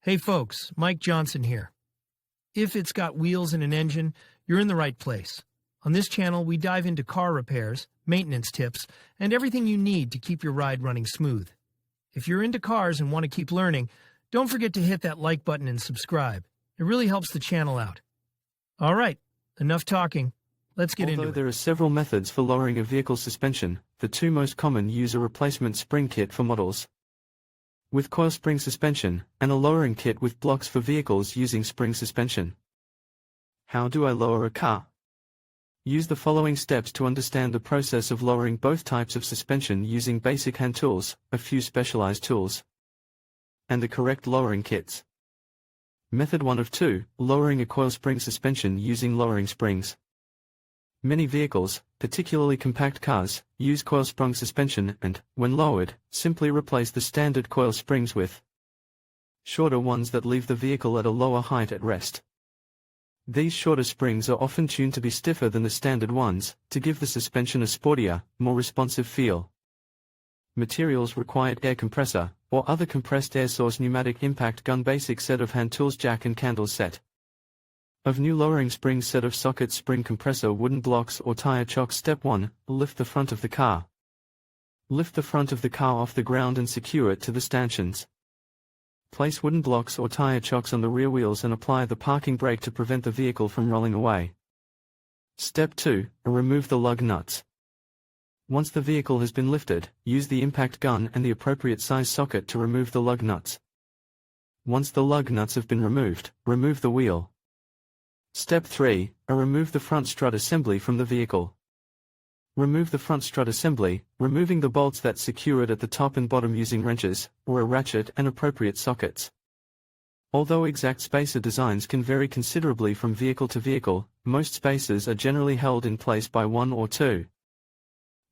Hey folks, Mike Johnson here. If it's got wheels and an engine, you're in the right place. On this channel, we dive into car repairs, maintenance tips, and everything you need to keep your ride running smooth. If you're into cars and want to keep learning, don't forget to hit that like button and subscribe. It really helps the channel out. All right, enough talking. Let's get into it. Although there are several methods for lowering a vehicle's suspension, the two most common use a replacement spring kit for models with coil spring suspension, and a lowering kit with blocks for vehicles using spring suspension. How do I lower a car? Use the following steps to understand the process of lowering both types of suspension using basic hand tools, a few specialized tools, and the correct lowering kits. Method 1 of 2, lowering a coil spring suspension using lowering springs. Many vehicles, particularly compact cars, use coil sprung suspension and, when lowered, simply replace the standard coil springs with shorter ones that leave the vehicle at a lower height at rest. These shorter springs are often tuned to be stiffer than the standard ones, to give the suspension a sportier, more responsive feel. Materials: required air compressor, or other compressed air source, pneumatic impact gun, basic set of hand tools, jack and candle set of new lowering springs, set of sockets, spring compressor, wooden blocks or tire chocks. Step 1, lift the front of the car. Lift the front of the car off the ground and secure it to the stanchions. Place wooden blocks or tire chocks on the rear wheels and apply the parking brake to prevent the vehicle from rolling away. Step 2, remove the lug nuts. Once the vehicle has been lifted, use the impact gun and the appropriate size socket to remove the lug nuts. Once the lug nuts have been removed, remove the wheel. Step 3, remove the front strut assembly from the vehicle. Remove the front strut assembly, removing the bolts that secure it at the top and bottom using wrenches, or a ratchet and appropriate sockets. Although exact spacer designs can vary considerably from vehicle to vehicle, most spacers are generally held in place by 1 or 2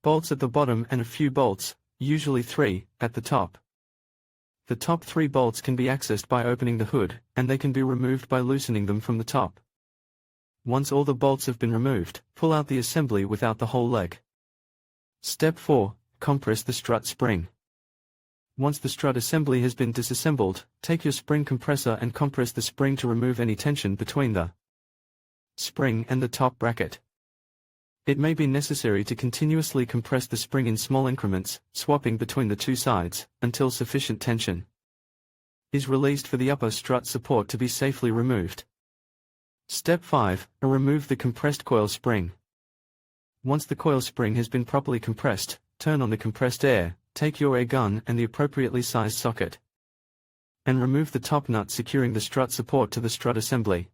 bolts at the bottom and a few bolts, usually 3, at the top. The top 3 bolts can be accessed by opening the hood, and they can be removed by loosening them from the top. Once all the bolts have been removed, pull out the assembly without the whole leg. Step 4, compress the strut spring. Once the strut assembly has been disassembled, take your spring compressor and compress the spring to remove any tension between the spring and the top bracket. It may be necessary to continuously compress the spring in small increments, swapping between the two sides, until sufficient tension is released for the upper strut support to be safely removed. Step 5, remove the compressed coil spring. Once the coil spring has been properly compressed, turn on the compressed air, take your air gun and the appropriately sized socket, and remove the top nut securing the strut support to the strut assembly.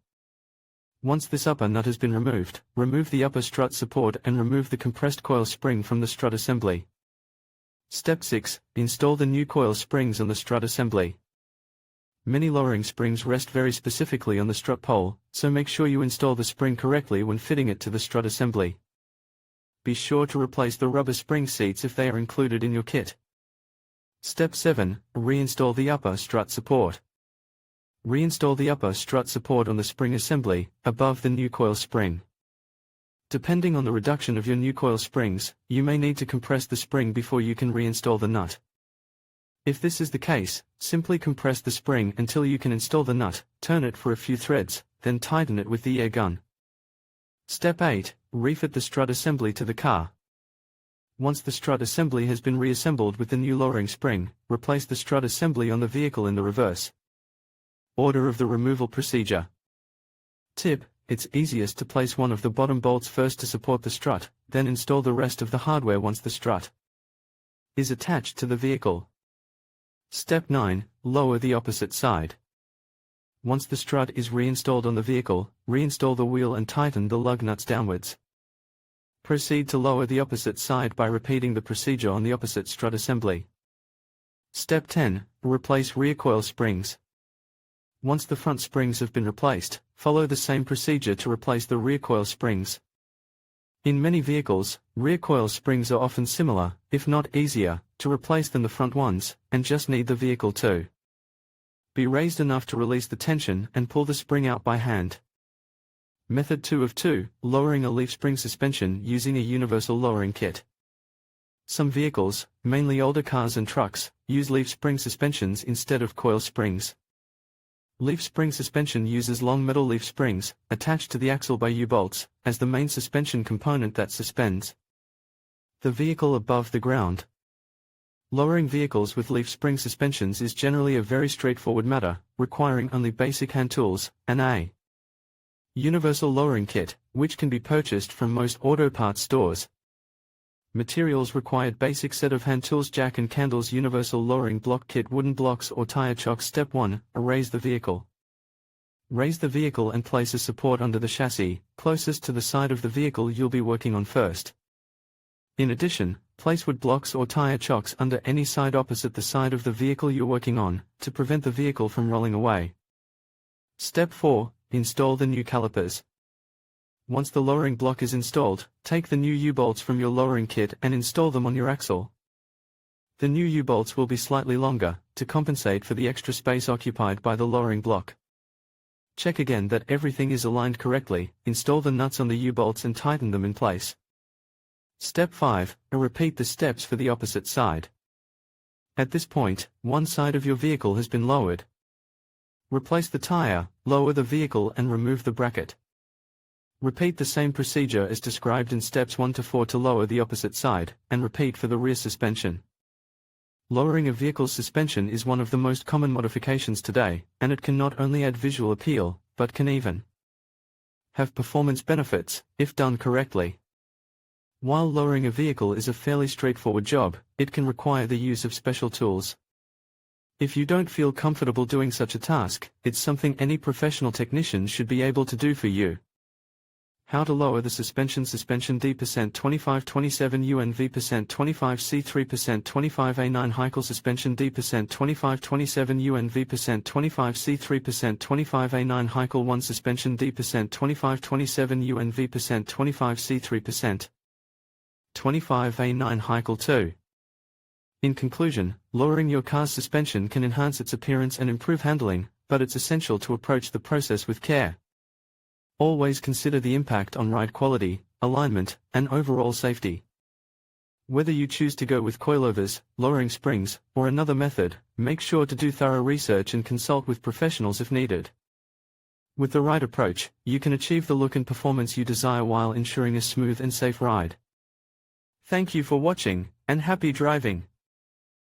Once this upper nut has been removed, remove the upper strut support and remove the compressed coil spring from the strut assembly. Step 6, install the new coil springs on the strut assembly. Many lowering springs rest very specifically on the strut pole, so make sure you install the spring correctly when fitting it to the strut assembly. Be sure to replace the rubber spring seats if they are included in your kit. Step 7, reinstall the upper strut support. Reinstall the upper strut support on the spring assembly, above the new coil spring. Depending on the reduction of your new coil springs, you may need to compress the spring before you can reinstall the nut. If this is the case, simply compress the spring until you can install the nut, turn it for a few threads, then tighten it with the air gun. Step 8, refit the strut assembly to the car. Once the strut assembly has been reassembled with the new lowering spring, replace the strut assembly on the vehicle in the reverse order of the removal procedure. Tip: it's easiest to place one of the bottom bolts first to support the strut, then install the rest of the hardware once the strut is attached to the vehicle. Step 9, lower the opposite side. Once the strut is reinstalled on the vehicle, reinstall the wheel and tighten the lug nuts downwards. Proceed to lower the opposite side by repeating the procedure on the opposite strut assembly. Step 10, replace rear coil springs. Once the front springs have been replaced, follow the same procedure to replace the rear coil springs. In many vehicles, rear coil springs are often similar, if not easier, to replace than the front ones, and just need the vehicle to be raised enough to release the tension and pull the spring out by hand. Method 2 of 2, lowering a leaf spring suspension using a universal lowering kit. Some vehicles, mainly older cars and trucks, use leaf spring suspensions instead of coil springs. Leaf spring suspension uses long metal leaf springs, attached to the axle by U-bolts, as the main suspension component that suspends the vehicle above the ground. Lowering vehicles with leaf spring suspensions is generally a very straightforward matter, requiring only basic hand tools, and a universal lowering kit, which can be purchased from most auto parts stores. Materials required: basic set of hand tools, jack and candles, universal lowering block kit, wooden blocks or tire chocks. Step 1. Raise the vehicle. Raise the vehicle and place a support under the chassis, closest to the side of the vehicle you'll be working on first. In addition, place wood blocks or tire chocks under any side opposite the side of the vehicle you're working on, to prevent the vehicle from rolling away. Step 4. Install the new calipers. Once the lowering block is installed, take the new U-bolts from your lowering kit and install them on your axle. The new U-bolts will be slightly longer, to compensate for the extra space occupied by the lowering block. Check again that everything is aligned correctly, install the nuts on the U-bolts and tighten them in place. Step 5. Repeat the steps for the opposite side. At this point, one side of your vehicle has been lowered. Replace the tire, lower the vehicle and remove the bracket. Repeat the same procedure as described in steps 1 to 4 to lower the opposite side, and repeat for the rear suspension. Lowering a vehicle's suspension is one of the most common modifications today, and it can not only add visual appeal, but can even have performance benefits, if done correctly. While lowering a vehicle is a fairly straightforward job, it can require the use of special tools. If you don't feel comfortable doing such a task, it's something any professional technician should be able to do for you. How to lower the suspension. Suspension D % 2527 UNV % 25C3 25A9 Heikel suspension D % 2527 UNV % 25C3 25A9 Heikel 1 suspension D % 2527 UNV % 25C3 25A9 Heikel 2. In conclusion, lowering your car's suspension can enhance its appearance and improve handling, but it's essential to approach the process with care. Always consider the impact on ride quality, alignment, and overall safety. Whether you choose to go with coilovers, lowering springs, or another method, make sure to do thorough research and consult with professionals if needed. With the right approach, you can achieve the look and performance you desire while ensuring a smooth and safe ride. Thank you for watching, and happy driving.